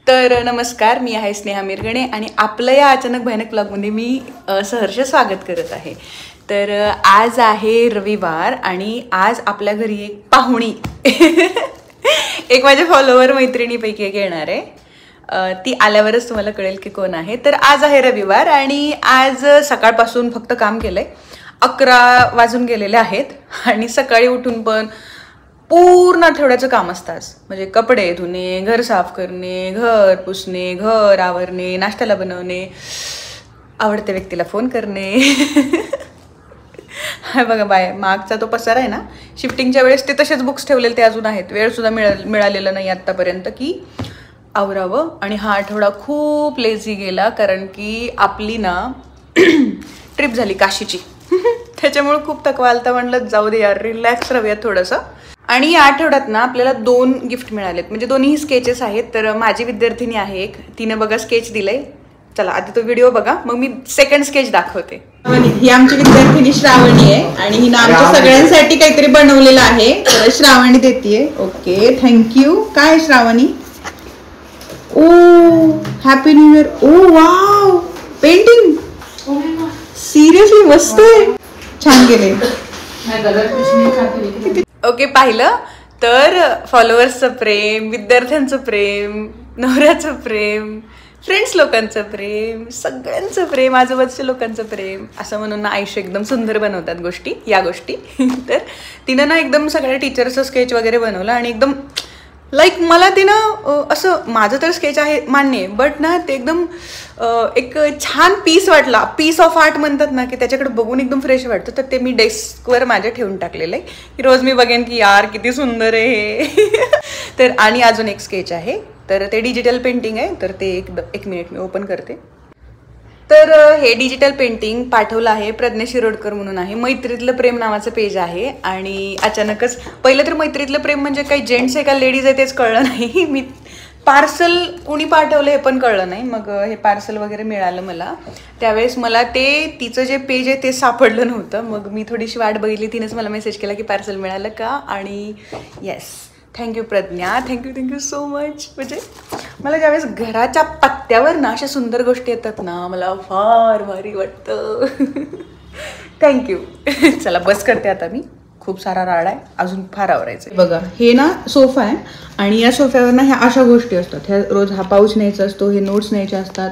तर नमस्कार, मी आहे स्नेहा मिरगणे आणि आपलं या अचानक भयानक ब्लॉगमध्ये मी सहर्ष स्वागत करत आहे. तर आज आहे रविवार आणि आज आपल्या घरी एक पाहुणी एक माझ्या फॉलोवर मैत्रिणीपैकी एक येणार आहे. ती आल्यावरच तुम्हाला कळेल की कोण आहे. तर आज आहे रविवार आणि आज सकाळपासून फक्त काम केलंय. 11 वाजून गेलेले आहेत आणि सकाळी उठून पण पूर्ण आठवड्याचं काम असतं. म्हणजे कपडे धुणे, घर साफ करणे, घर पुसणे, घर आवरणे, नाश्त्याला बनवणे, आवडत्या व्यक्तीला फोन करणे. हा बघा मागचा तो पसारा आहे ना, शिफ्टिंगच्या वेळेस ते तसेच बुक्स ठेवलेले ते अजून आहेत. वेळ सुद्धा मिळालेला नाही आत्तापर्यंत की आवरावं. आणि हा आठवडा खूप लेझी गेला कारण की आपली ना ट्रिप झाली काशीची. त्याच्यामुळे खूप थकवा आलता. म्हणलं जाऊ दे यार, रिलॅक्स राहूयात थोडंसं. आणि या आठवड्यात ना आपल्याला 2 गिफ्ट मिळालेत. म्हणजे दोन्ही स्केचेस आहेत. तर माझी विद्यार्थिनी आहे एक, तिने बघा स्केच दिलंय. चला आधी तो व्हिडिओ बघा, मग मी सेकंड स्केच दाखवते. ही आमची विद्यार्थिनी श्रावणी आहे आणि हिनं आमच्या सगळ्यांसाठी काहीतरी बनवलेलं आहे. तर श्रावणी देतीये. Okay, thank you. काय श्रावणी? ओ हॅपी न्यू इयर. ओ वाव, पेंटिंग. सिरियसली मस्त आहे, छान गेले. ओके, पाहिलं तर फॉलोअर्सचं प्रेम, विद्यार्थ्यांचं प्रेम, नवऱ्याचं प्रेम, फ्रेंड्स लोकांचं प्रेम, सगळ्यांचं प्रेम, आजूबाजूच्या लोकांचं प्रेम, असं म्हणून ना आयुष्य एकदम सुंदर बनवतात या गोष्टी. तर तिनं ना एकदम सगळ्या टीचरचं स्केच वगैरे बनवलं आणि एकदम लाईक मला तिनं असं, माझं तर स्केच आहे मान्य आहे, बट ना ते एकदम एक छान पीस वाटला. पीस ऑफ आर्ट म्हणतात ना, की त्याच्याकडे बघून एकदम फ्रेश वाटतं. तर ते मी डेस्कवर माझ्या ठेवून टाकलेलं आहे की रोज मी बघेन की यार किती सुंदर आहे हे. तर आणि अजून एक स्केच आहे, तर ते डिजिटल पेंटिंग आहे. तर ते एक मिनिट मी ओपन करते. तर हे डिजिटल पेंटिंग पाठवलं आहे प्रज्ञा शिरोडकर म्हणून आहे. मैत्रीतलं प्रेम नावाचं पेज आहे. आणि अचानकच पहिलं तर मैत्रीतलं प्रेम म्हणजे काही जेंट्स आहे का लेडीज आहे तेच कळलं नाही. मी पार्सल कुणी पाठवलं हे पण कळलं नाही. मग हे पार्सल वगैरे मिळालं मला. त्यावेळेस मला ते तिचं जे पेज आहे ते सापडलं नव्हतं. मग मी थोडीशी वाट बघितली. तिनेच मला मेसेज केला की पार्सल मिळालं का. आणि yes, thank you Pragya, thank you so much. म्हणजे मला ज्यावेळेस घराच्या पत्त्यावर ना अशा सुंदर गोष्टी येतात ना, मला फार भारी वाटतं. थँक्यू. चला बस करते आता मी. खूप सारा राडा आहे, अजून फार आवरायचं. बघा हे ना सोफा आहे आणि या सोफ्यावर ना ह्या अशा गोष्टी असतात. ह्या रोज हा पाऊच न्यायचा असतो, हे नोट्स न्यायचे असतात,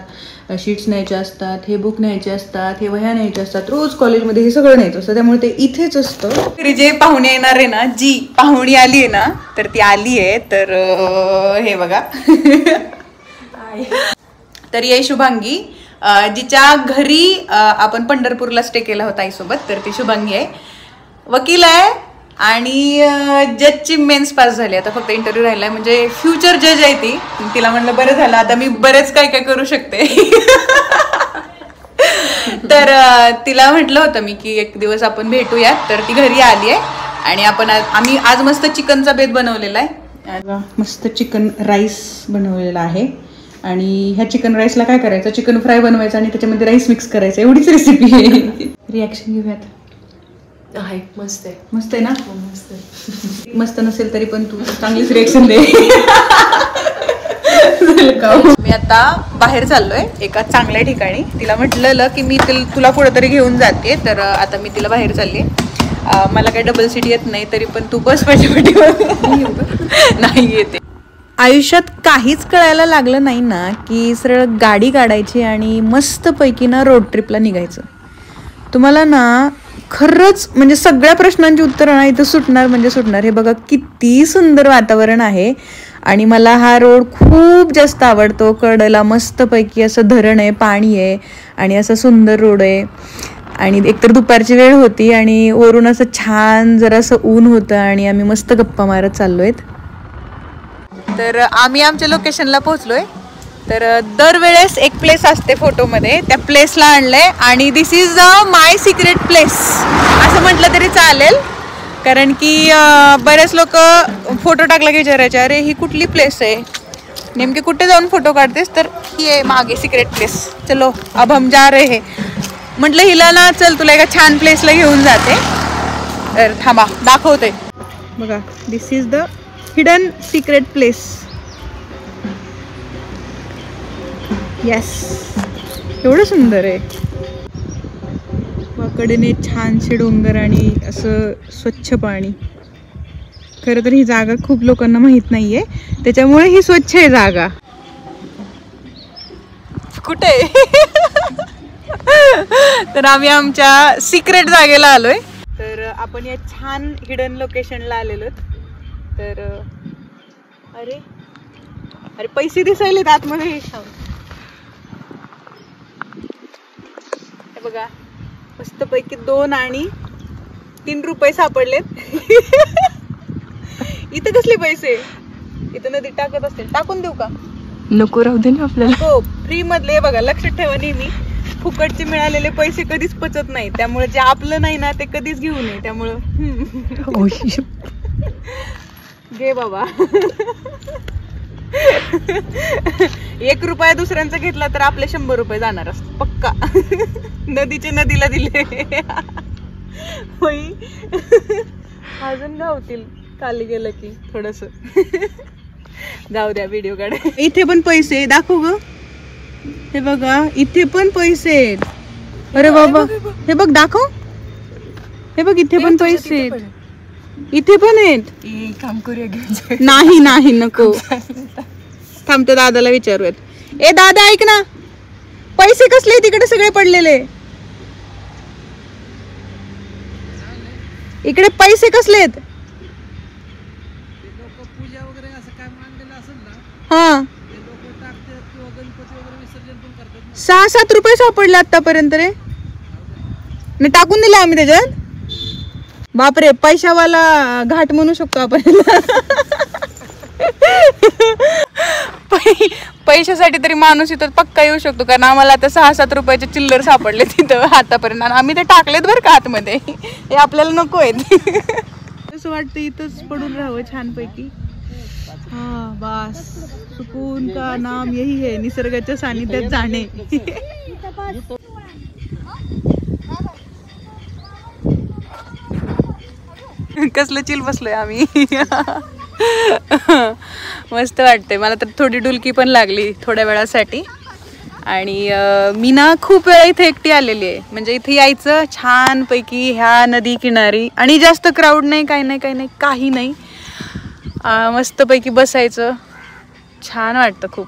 शीट्स न्यायचे असतात, हे बुक न्यायचे असतात, हे वह्या न्यायचे असतात. रोज कॉलेजमध्ये हे सगळं न्यायचं असतं, त्यामुळे ते इथेच असतं. तरी जे पाहुणे येणार आहे ना, जी पाहुणी आली आहे ना, तर ती आली आहे. तर हे बघा. तर ये शुभांगी, जिच्या घरी आपण पंढरपूरला स्टे केला होता आईसोबत. तर ती शुभांगी आहे, वकील आहे आणि जजची मेन्स पास झाली. आता फक्त इंटरव्ह्यू राहिलाय. म्हणजे फ्युचर जज आहे ती. तिला म्हणलं बरं झालं, आता मी बरेच काय करू शकते. तर तिला म्हटलं होतं मी की एक दिवस आपण भेटूयात. तर ती घरी आली आहे आणि आम्ही आज मस्त चिकनचा बेत बनवलेला आहे. मस्त चिकन राईस बनवलेला आहे. आणि ह्या चिकन राईसला काय करायचं, चिकन फ्राय बनवायचं आणि त्याच्यामध्ये राईस मिक्स करायचं, एवढीच रेसिपी आहे. रिॲक्शन घेऊयात. आहे मस्त आहे. मस्त आहे ना? मस्त आहे. मस्त नसेल तरी पण तू चांगलीच रिॲक्शन दे. मी आता बाहेर चाललोय एका चांगल्या ठिकाणी. तिला म्हटलेलं की मी तुला कुठेतरी घेऊन जाते. तर आता मी तिला बाहेर चालले. मला काही डबल सीट येत नाही, तरी पण तू बस पाठी नाही येते. आयुष्यात काहीच कळायला लागलं नाही ना की सरळ गाडी काढायची आणि मस्तपैकी ना रोड ट्रिपला निघायचं. तुम्हाला ना खरंच म्हणजे सगळ्या प्रश्नांची उत्तरं ना इथं सुटणार म्हणजे सुटणार. हे बघा किती सुंदर वातावरण आहे आणि मला हा रोड खूप जास्त आवडतो. कडेला मस्तपैकी असं धरण आहे, पाणी आहे आणि असं सुंदर रोड आहे. आणि एकतर दुपारची वेळ होती आणि वरून असं छान जरासं ऊन होतं आणि आम्ही मस्त गप्पा मारत चाललोय. तर आम्ही आमच्या लोकेशनला पोहोचलोय. तर दरवेळेस एक प्लेस असते फोटोमध्ये, त्या प्लेसला आणलंय आणि दिस इज माय सिक्रेट प्लेस असं म्हटलं तरी चालेल. कारण की बरेच लोक फोटो टाकला की विचारायचे अरे ही कुठली प्लेस आहे, नेमके कुठे जाऊन फोटो काढतेस. तर ही आहे मागे सिक्रेट प्लेस. चलो अब हम जा रहे हैं. म्हटलं हिला ना चल तुला एका छान प्लेसला घेऊन जाते. तर थांबा दाखवते. बघा this is the hidden secret place. Yes, एवढं सुंदर आहे. कडेने छानसे डोंगर आणि असं स्वच्छ पाणी. खरं तर ही जागा खूप लोकांना माहित नाहीये, त्याच्यामुळे ही स्वच्छ आहे जागा. कुठे तर आम्ही आमच्या सिक्रेट जागेला आलोय. तर आपण या छान हिडन लोकेशनला आलेलो. तर अरे अरे पैसे दिसायलेत आतमध्ये. हे बघा, मस्तपैकी 2 आणि 3 रुपये सापडलेत. इथं कसले पैसे? इथं नदी टाकत असतील, टाकून देऊ का? नको, राहू दे ना आपल्याला. हो, फ्री मधले. बघा, लक्षात ठेवा नेहमी, फुकटचे मिळालेले पैसे कधीच पचत नाही. त्यामुळे जे आपलं नाही ना ते कधीच घेऊ नये. त्यामुळं घे बाबा. 1 रुपया दुसऱ्यांचा घेतला तर आपले 100 रुपये जाणार असत पक्का. नदीचे नदीला दिले. होई, अजून गावतील खाली गेलं की थोडस. जाऊ द्या, व्हिडिओ काढ. इथे पण पैसे दाखव ग. हे बघा, इथे पण पैसे आहेत. अरे बाबा, हे बघ दाखव. हे बघ, इथे पण पैसे आहेत. इथे पण आहेत. काम करूया, घेऊन. नाही नाही, नको. थांबतो, दादाला विचारूयात. ए दादा, ऐक ना, पैसे कसले तिकडे सगळे पडलेले? इकडे पैसे कसले आहेत? हा, 6-7 रुपये सापडले आतापर्यंत रे. नाही, टाकून दिला आम्ही त्याच्यात. बापरे, पैशावाला घाट म्हणू शकतो आपण. पैशासाठी तरी माणूस इथं पक्का येऊ शकतो, कारण आम्हाला आता 6-7 रुपयाचे चिल्लर सापडले तिथं आतापर्यंत. आणि आम्ही ते टाकलेत बरं का आतमध्ये. हे आपल्याला नको आहेत. असं वाटतं इथंच पडून राहावं छानपैकी. हा, बस, सुकून का नाम यही है, निसर्गाच्या सानिध्यात जाणे. कसलं चिल बसलोय आम्ही. मस्त वाटतंय मला तर. थोडी डुलकी पण लागली थोड्या वेळासाठी. आणि मी ना खूप वेळा इथे एकटी आलेली आहे. म्हणजे इथे यायचं छानपैकी ह्या नदी किनारी, आणि जास्त क्राऊड नाही, काही नाही. मस्तपैकी बसायचं, छान वाटतं खूप.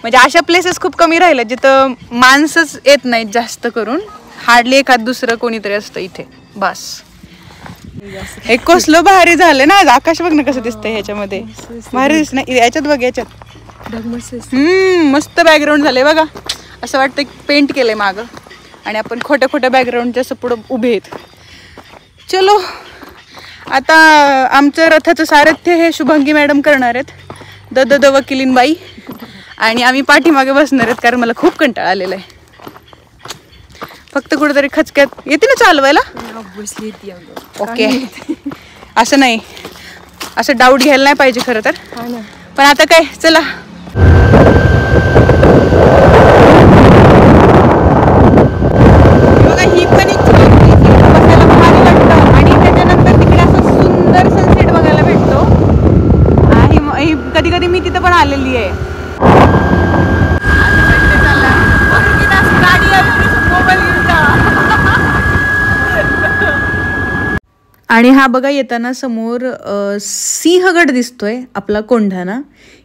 म्हणजे अशा प्लेसेस खूप कमी राहिल्या जिथं माणसंच येत नाहीत जास्त करून. हार्डली एखाद दुसरं कोणीतरी असतं इथे, बस. हे कसलं भारी झालं ना. आकाश बघ ना कसं दिसतंय ह्याच्यामध्ये. भारी दिसत नाही याच्यात, बघ याच्यात. मस्त बॅकग्राऊंड झालंय बघा. असं वाटतं पेंट केलंय मागं, आणि आपण खोट्या बॅकग्राऊंडच्या असं पुढं उभे आहेत. चलो, आता आमचं रथाचं सारथ्य हे शुभांगी मॅडम करणार आहेत, द वकिलीन बाई. आणि आम्ही पाठीमागे बसणार आहेत, कारण मला खूप कंटाळा आलेला आहे. फक्त कुठेतरी खचक्यात येते ना चालवायला. ओके, असं नाही, असं डाऊट घ्यायला नाही पाहिजे खरं तर. पण आता काय, चला. बघा, ही पण एक बसायला भारी वाटतं. आणि त्याच्यानंतर तिकडे असं सुंदर सनसेट बघायला भेटतो. कधी कधी मी तिथं पण आलेली आहे. आणि हा बघा, येताना समोर सिंहगड दिसतोय आपला कोंढाणा.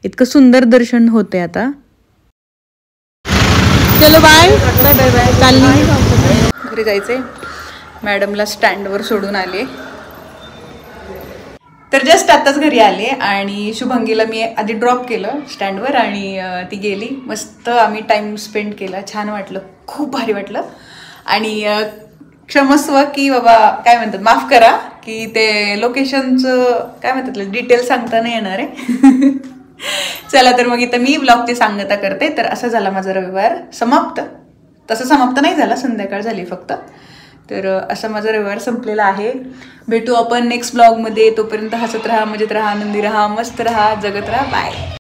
इतकं सुंदर दर्शन होते. आता चलो, बाय बाय बाय. चालली घरी जायचंय. मॅडमला स्टँडवर सोडून आले. तर जस्ट आताच घरी आले, आणि शुभांगीला मी आधी ड्रॉप केलं स्टँडवर, आणि ती गेली. मस्त आम्ही टाइम स्पेंड केला. छान वाटलं, खूप भारी वाटलं. आणि क्षमस्व की बाबा, काय म्हणतात, माफ करा की ते लोकेशनचं काय म्हणतात डिटेल सांगता नाही येणार आहे. चला, तर मग इथं मी ब्लॉगची सांगता करते. तर असा झाला माझा रविवार समाप्त. तसं समाप्त नाही झाला, संध्याकाळ झाली फक्त. तर असा माझा रविवार संपलेला आहे. भेटू आपण नेक्स्ट ब्लॉगमध्ये. तोपर्यंत हसत राहा, मजेत राहा, आनंदी राहा, मस्त राहा, जगत राहा. बाय.